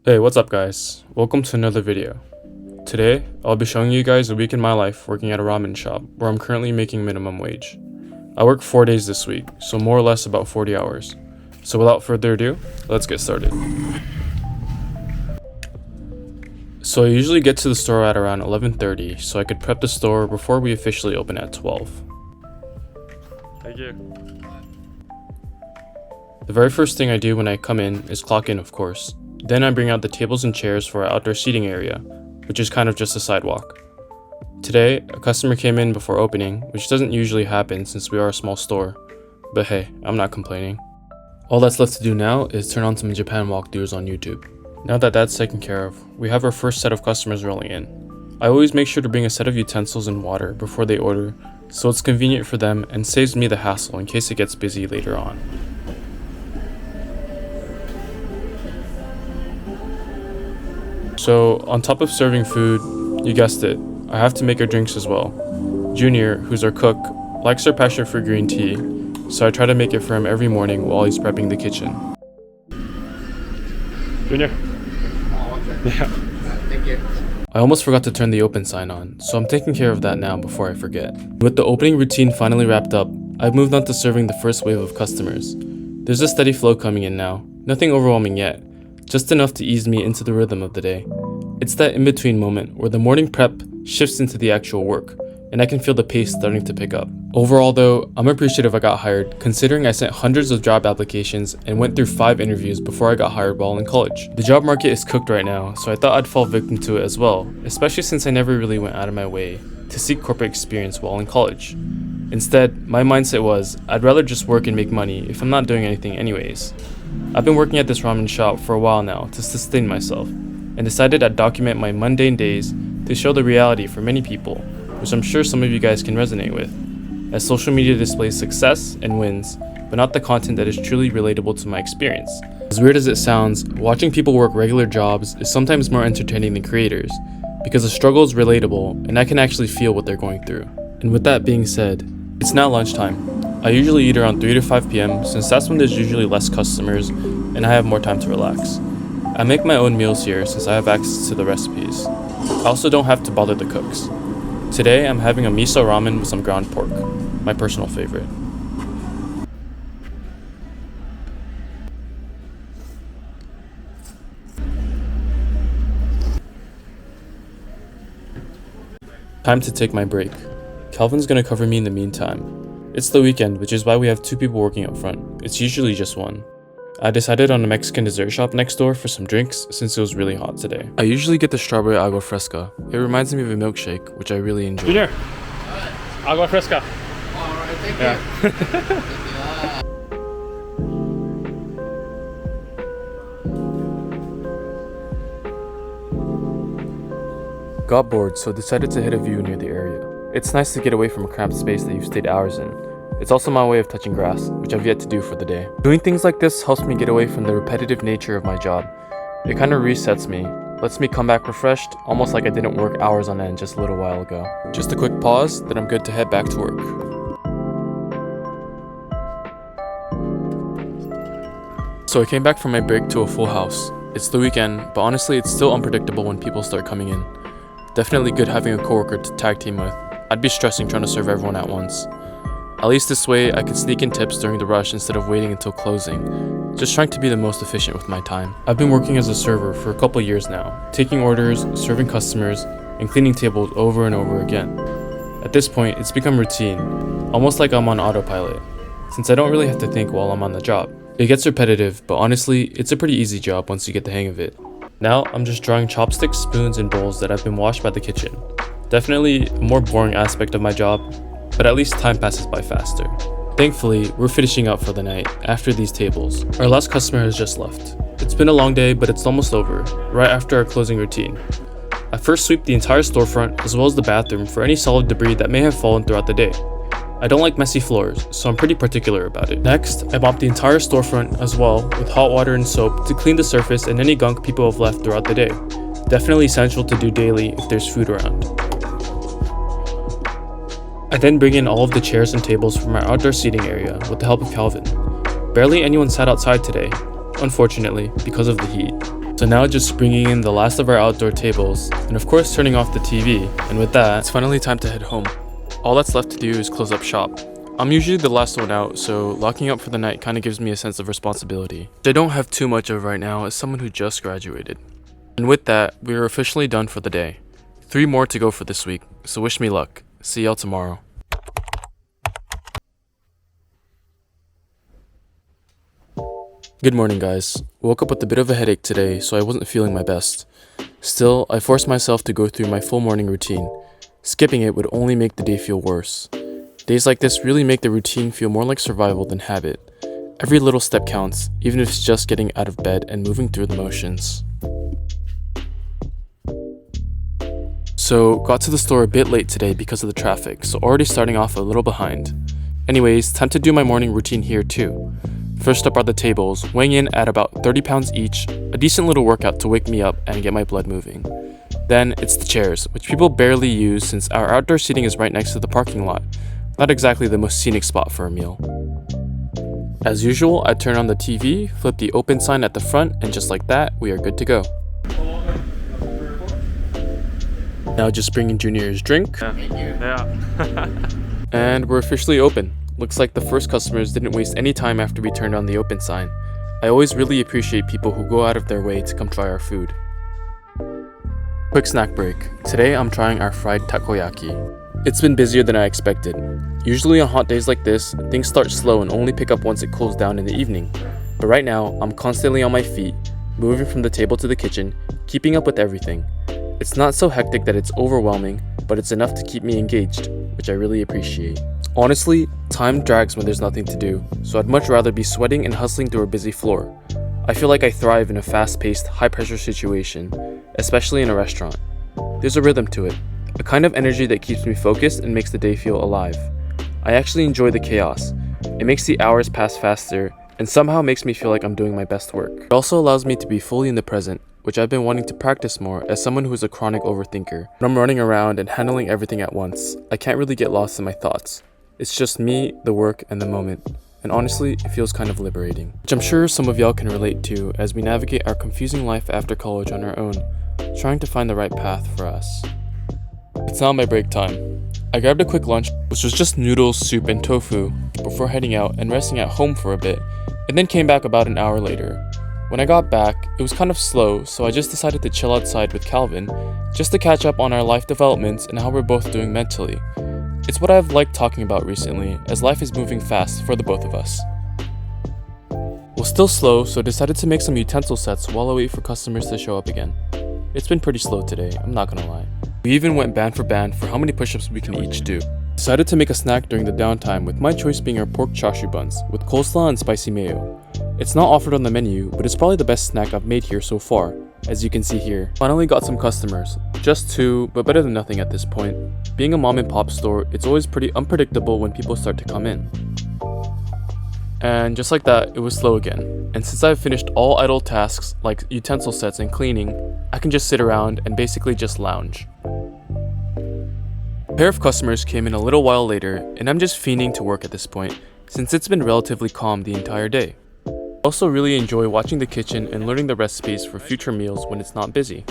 Hey, what's up guys? Welcome to another video. Today, I'll be showing you guys a week in my life working at a ramen shop where I'm currently making minimum wage. I work 4 days this week, so more or less about 40 hours. So without further ado, let's get started. So I usually get to the store at around 11:30 so I could prep the store before we officially open at 12. Thank you. The very first thing I do when I come in is clock in, of course. Then I bring out the tables and chairs for our outdoor seating area, which is kind of just a sidewalk. Today, a customer came in before opening, which doesn't usually happen since we are a small store. But hey, I'm not complaining. All that's left to do now is turn on some Japan walkthroughs on YouTube. Now that that's taken care of, we have our first set of customers rolling in. I always make sure to bring a set of utensils and water before they order, so it's convenient for them and saves me the hassle in case it gets busy later on. So, on top of serving food, you guessed it, I have to make our drinks as well. Junior, who's our cook, likes our passion for green tea, so I try to make it for him every morning while he's prepping the kitchen. Junior. Yeah. Thank you. I almost forgot to turn the open sign on, so I'm taking care of that now before I forget. With the opening routine finally wrapped up, I've moved on to serving the first wave of customers. There's a steady flow coming in now, nothing overwhelming yet. Just enough to ease me into the rhythm of the day. It's that in-between moment where the morning prep shifts into the actual work, and I can feel the pace starting to pick up. Overall though, I'm appreciative I got hired, considering I sent hundreds of job applications and went through 5 interviews before I got hired while in college. The job market is cooked right now, so I thought I'd fall victim to it as well, especially since I never really went out of my way to seek corporate experience while in college. Instead, my mindset was, I'd rather just work and make money if I'm not doing anything anyways. I've been working at this ramen shop for a while now to sustain myself, and decided I'd document my mundane days to show the reality for many people, which I'm sure some of you guys can resonate with, as social media displays success and wins, but not the content that is truly relatable to my experience. As weird as it sounds, watching people work regular jobs is sometimes more entertaining than creators, because the struggle is relatable and I can actually feel what they're going through. And with that being said, it's now lunchtime. I usually eat around 3 to 5 p.m. since that's when there's usually less customers and I have more time to relax. I make my own meals here since I have access to the recipes. I also don't have to bother the cooks. Today I'm having a miso ramen with some ground pork, my personal favorite. Time to take my break. Calvin's gonna cover me in the meantime. It's the weekend, which is why we have 2 people working up front. It's usually just 1. I decided on a Mexican dessert shop next door for some drinks since it was really hot today. I usually get the strawberry agua fresca. It reminds me of a milkshake, which I really enjoy. Junior! Agua fresca! Alright, thank you. Got bored, so decided to hit a view near the area. It's nice to get away from a cramped space that you've stayed hours in. It's also my way of touching grass, which I've yet to do for the day. Doing things like this helps me get away from the repetitive nature of my job. It kind of resets me, lets me come back refreshed, almost like I didn't work hours on end just a little while ago. Just a quick pause, then I'm good to head back to work. So I came back from my break to a full house. It's the weekend, but honestly it's still unpredictable when people start coming in. Definitely good having a coworker to tag team with. I'd be stressing trying to serve everyone at once. At least this way, I could sneak in tips during the rush instead of waiting until closing. Just trying to be the most efficient with my time. I've been working as a server for a couple years now, taking orders, serving customers, and cleaning tables over and over again. At this point, it's become routine, almost like I'm on autopilot, since I don't really have to think while I'm on the job. It gets repetitive, but honestly, it's a pretty easy job once you get the hang of it. Now, I'm just drawing chopsticks, spoons, and bowls that have been washed by the kitchen. Definitely a more boring aspect of my job, but at least time passes by faster. Thankfully, we're finishing up for the night after these tables. Our last customer has just left. It's been a long day, but it's almost over, right after our closing routine. I first sweep the entire storefront as well as the bathroom for any solid debris that may have fallen throughout the day. I don't like messy floors, so I'm pretty particular about it. Next, I mop the entire storefront as well with hot water and soap to clean the surface and any gunk people have left throughout the day. Definitely essential to do daily if there's food around. I then bring in all of the chairs and tables from our outdoor seating area with the help of Calvin. Barely anyone sat outside today, unfortunately, because of the heat. So now just bringing in the last of our outdoor tables, and of course turning off the TV, and with that, it's finally time to head home. All that's left to do is close up shop. I'm usually the last one out, so locking up for the night kind of gives me a sense of responsibility, which I don't have too much of right now as someone who just graduated. And with that, we are officially done for the day. 3 more to go for this week, so wish me luck. See y'all tomorrow. Good morning, guys. Woke up with a bit of a headache today, so I wasn't feeling my best. Still, I forced myself to go through my full morning routine. Skipping it would only make the day feel worse. Days like this really make the routine feel more like survival than habit. Every little step counts, even if it's just getting out of bed and moving through the motions. So, got to the store a bit late today because of the traffic, so already starting off a little behind. Anyways, time to do my morning routine here too. First up are the tables, weighing in at about 30 pounds each, a decent little workout to wake me up and get my blood moving. Then it's the chairs, which people barely use since our outdoor seating is right next to the parking lot. Not exactly the most scenic spot for a meal. As usual, I turn on the TV, flip the open sign at the front, and just like that, we are good to go. Now just bring in Junior's drink. And we're officially open. Looks like the first customers didn't waste any time after we turned on the open sign. I always really appreciate people who go out of their way to come try our food. Quick snack break. Today I'm trying our fried takoyaki. It's been busier than I expected. Usually on hot days like this, things start slow and only pick up once it cools down in the evening. But right now, I'm constantly on my feet, moving from the table to the kitchen, keeping up with everything. It's not so hectic that it's overwhelming, but it's enough to keep me engaged, which I really appreciate. Honestly, time drags when there's nothing to do, so I'd much rather be sweating and hustling through a busy floor. I feel like I thrive in a fast-paced, high-pressure situation, especially in a restaurant. There's a rhythm to it, a kind of energy that keeps me focused and makes the day feel alive. I actually enjoy the chaos. It makes the hours pass faster, and somehow makes me feel like I'm doing my best work. It also allows me to be fully in the present, which I've been wanting to practice more as someone who is a chronic overthinker. When I'm running around and handling everything at once, I can't really get lost in my thoughts. It's just me, the work, and the moment. And honestly, it feels kind of liberating. Which I'm sure some of y'all can relate to as we navigate our confusing life after college on our own, trying to find the right path for us. It's now my break time. I grabbed a quick lunch, which was just noodles, soup, and tofu, before heading out and resting at home for a bit, and then came back about an hour later. When I got back, it was kind of slow, so I just decided to chill outside with Calvin, just to catch up on our life developments and how we're both doing mentally. It's what I've liked talking about recently, as life is moving fast for the both of us. We're still slow, so decided to make some utensil sets while I wait for customers to show up again. It's been pretty slow today, I'm not gonna lie. We even went band for how many push-ups we can each do. Decided to make a snack during the downtime, with my choice being our pork chashu buns, with coleslaw and spicy mayo. It's not offered on the menu, but it's probably the best snack I've made here so far, as you can see here. Finally got some customers. Just 2, but better than nothing at this point. Being a mom and pop store, it's always pretty unpredictable when people start to come in. And just like that, it was slow again. And since I've finished all idle tasks like utensil sets and cleaning, I can just sit around and basically just lounge. A pair of customers came in a little while later, and I'm just fiending to work at this point, since it's been relatively calm the entire day. I also really enjoy watching the kitchen and learning the recipes for future meals when it's not busy.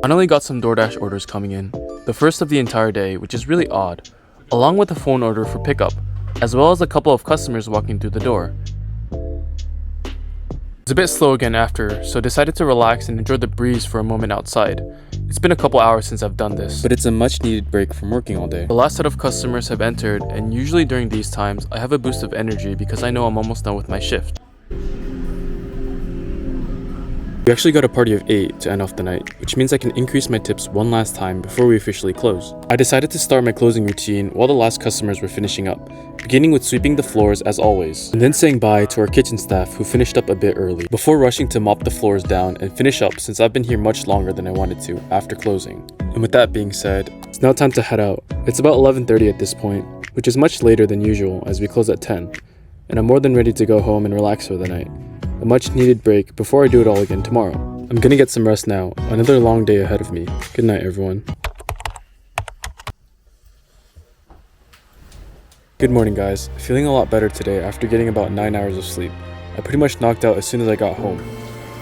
Finally got some DoorDash orders coming in, the first of the entire day, which is really odd, along with a phone order for pickup, as well as a couple of customers walking through the door. It was a bit slow again after, so decided to relax and enjoy the breeze for a moment outside. It's been a couple hours since I've done this, but it's a much needed break from working all day. The last set of customers have entered, and usually during these times, I have a boost of energy because I know I'm almost done with my shift. We actually got a party of 8 to end off the night, which means I can increase my tips one last time before we officially close. I decided to start my closing routine while the last customers were finishing up, beginning with sweeping the floors as always, and then saying bye to our kitchen staff who finished up a bit early, before rushing to mop the floors down and finish up since I've been here much longer than I wanted to after closing. And with that being said, it's now time to head out. It's about 11:30 at this point, which is much later than usual as we close at 10, and I'm more than ready to go home and relax for the night. A much needed break before I do it all again tomorrow. I'm gonna get some rest now, another long day ahead of me. Good night, everyone. Good morning, guys. Feeling a lot better today after getting about 9 hours of sleep. I pretty much knocked out as soon as I got home.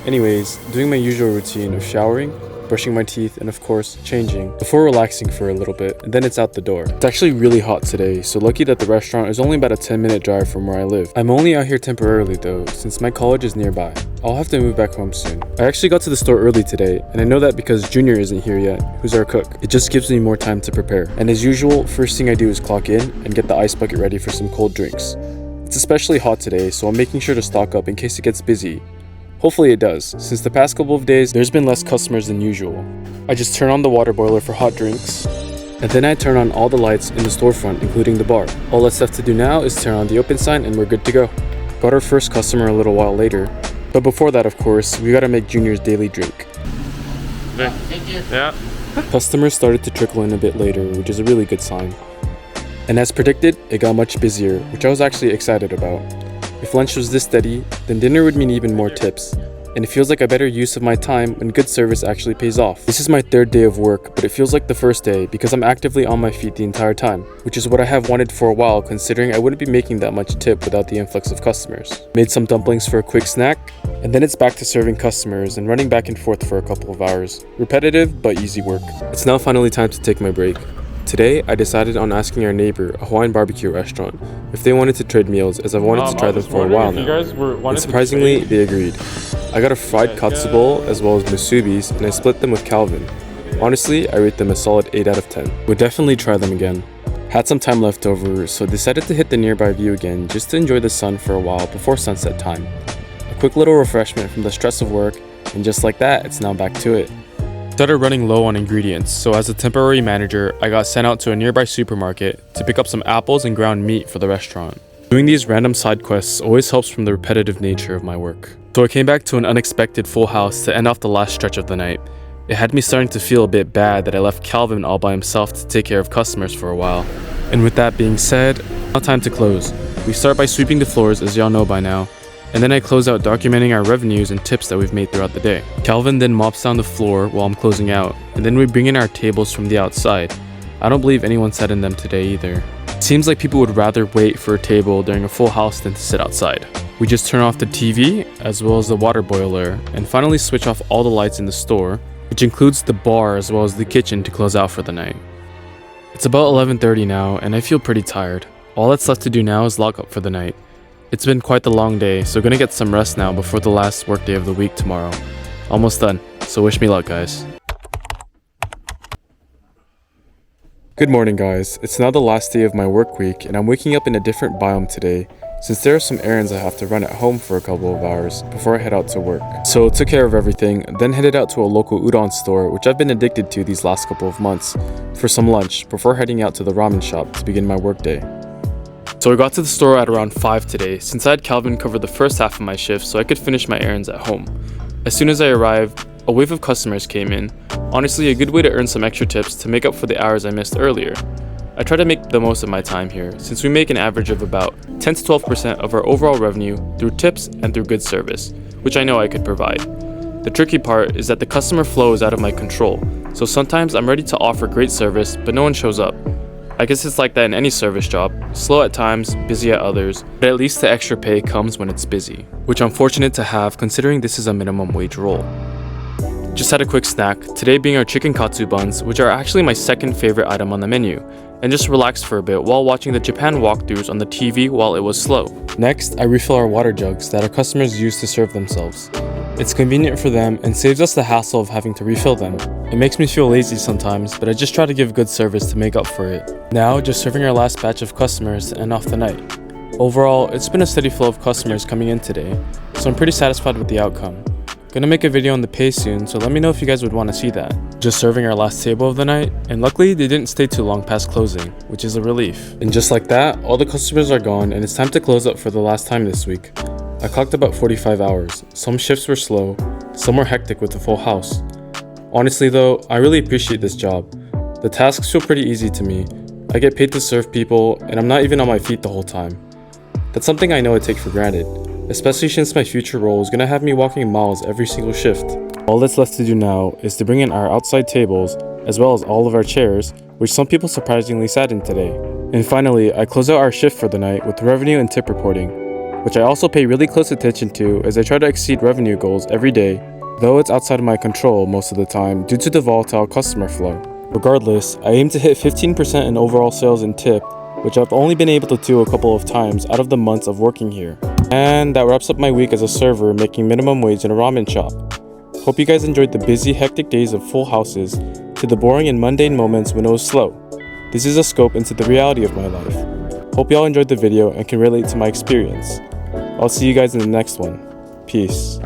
Anyways, doing my usual routine of showering, brushing my teeth, and of course, changing, before relaxing for a little bit, and then it's out the door. It's actually really hot today, so lucky that the restaurant is only about a 10-minute drive from where I live. I'm only out here temporarily though, since my college is nearby. I'll have to move back home soon. I actually got to the store early today, and I know that because Junior isn't here yet, who's our cook. It just gives me more time to prepare. And as usual, first thing I do is clock in and get the ice bucket ready for some cold drinks. It's especially hot today, so I'm making sure to stock up in case it gets busy. Hopefully it does, since the past couple of days, there's been less customers than usual. I just turn on the water boiler for hot drinks, and then I turn on all the lights in the storefront, including the bar. All that's left to do now is turn on the open sign and we're good to go. Got our first customer a little while later, but before that, of course, we gotta make Junior's daily drink. Thank you. Yeah. Customers started to trickle in a bit later, which is a really good sign. And as predicted, it got much busier, which I was actually excited about. If lunch was this steady, then dinner would mean even more tips. And it feels like a better use of my time when good service actually pays off. This is my third day of work, but it feels like the first day because I'm actively on my feet the entire time, which is what I have wanted for a while considering I wouldn't be making that much tip without the influx of customers. Made some dumplings for a quick snack, and then it's back to serving customers and running back and forth for a couple of hours. Repetitive, but easy work. It's now finally time to take my break. Today, I decided on asking our neighbor, a Hawaiian barbecue restaurant, if they wanted to trade meals as I've wanted to try them for a while now. And surprisingly, they agreed. I got a fried katsu bowl as well as musubis, and I split them with Calvin. Honestly, I rate them a solid 8 out of 10. Would definitely try them again. Had some time left over, so decided to hit the nearby view again just to enjoy the sun for a while before sunset time. A quick little refreshment from the stress of work, and just like that, it's now back to it. Started running low on ingredients, so as a temporary manager, I got sent out to a nearby supermarket to pick up some apples and ground meat for the restaurant. Doing these random side quests always helps from the repetitive nature of my work. So I came back to an unexpected full house to end off the last stretch of the night. It had me starting to feel a bit bad that I left Calvin all by himself to take care of customers for a while. And with that being said, now time to close. We start by sweeping the floors as y'all know by now, and then I close out documenting our revenues and tips that we've made throughout the day. Calvin then mops down the floor while I'm closing out, and then we bring in our tables from the outside. I don't believe anyone sat in them today either. It seems like people would rather wait for a table during a full house than to sit outside. We just turn off the TV, as well as the water boiler, and finally switch off all the lights in the store, which includes the bar as well as the kitchen to close out for the night. It's about 11:30 now, and I feel pretty tired. All that's left to do now is lock up for the night. It's been quite the long day, so gonna get some rest now before the last workday of the week tomorrow. Almost done, so wish me luck, guys. Good morning, guys. It's now the last day of my work week, and I'm waking up in a different biome today, since there are some errands I have to run at home for a couple of hours before I head out to work. So took care of everything, then headed out to a local udon store, which I've been addicted to these last couple of months, for some lunch before heading out to the ramen shop to begin my workday. So I got to the store at around 5 today, since I had Calvin cover the first half of my shift so I could finish my errands at home. As soon as I arrived, a wave of customers came in. Honestly, a good way to earn some extra tips to make up for the hours I missed earlier. I try to make the most of my time here, since we make an average of about 10 to 12% of our overall revenue through tips and through good service, which I know I could provide. The tricky part is that the customer flow is out of my control, so sometimes I'm ready to offer great service, but no one shows up. I guess it's like that in any service job, slow at times, busy at others, but at least the extra pay comes when it's busy, which I'm fortunate to have considering this is a minimum wage role. Just had a quick snack, today being our chicken katsu buns, which are actually my second favorite item on the menu, and just relaxed for a bit while watching the Japan walkthroughs on the TV while it was slow. Next, I refill our water jugs that our customers use to serve themselves. It's convenient for them and saves us the hassle of having to refill them. It makes me feel lazy sometimes, but I just try to give good service to make up for it. Now, just serving our last batch of customers to end off the night. Overall, it's been a steady flow of customers coming in today, so I'm pretty satisfied with the outcome. Gonna make a video on the pay soon, so let me know if you guys would want to see that. Just serving our last table of the night, and luckily they didn't stay too long past closing, which is a relief. And just like that, all the customers are gone and it's time to close up for the last time this week. I clocked about 45 hours. Some shifts were slow, some were hectic with the full house. Honestly though, I really appreciate this job. The tasks feel pretty easy to me. I get paid to serve people, and I'm not even on my feet the whole time. That's something I know I take for granted, especially since my future role is gonna have me walking miles every single shift. All that's left to do now is to bring in our outside tables, as well as all of our chairs, which some people surprisingly sat in today. And finally, I close out our shift for the night with revenue and tip reporting. which I also pay really close attention to as I try to exceed revenue goals every day, though it's outside of my control most of the time due to the volatile customer flow. Regardless, I aim to hit 15% in overall sales and tip, which I've only been able to do a couple of times out of the months of working here. And that wraps up my week as a server making minimum wage in a ramen shop. Hope you guys enjoyed the busy, hectic days of full houses to the boring and mundane moments when it was slow. This is a scope into the reality of my life. Hope y'all enjoyed the video and can relate to my experience. I'll see you guys in the next one. Peace.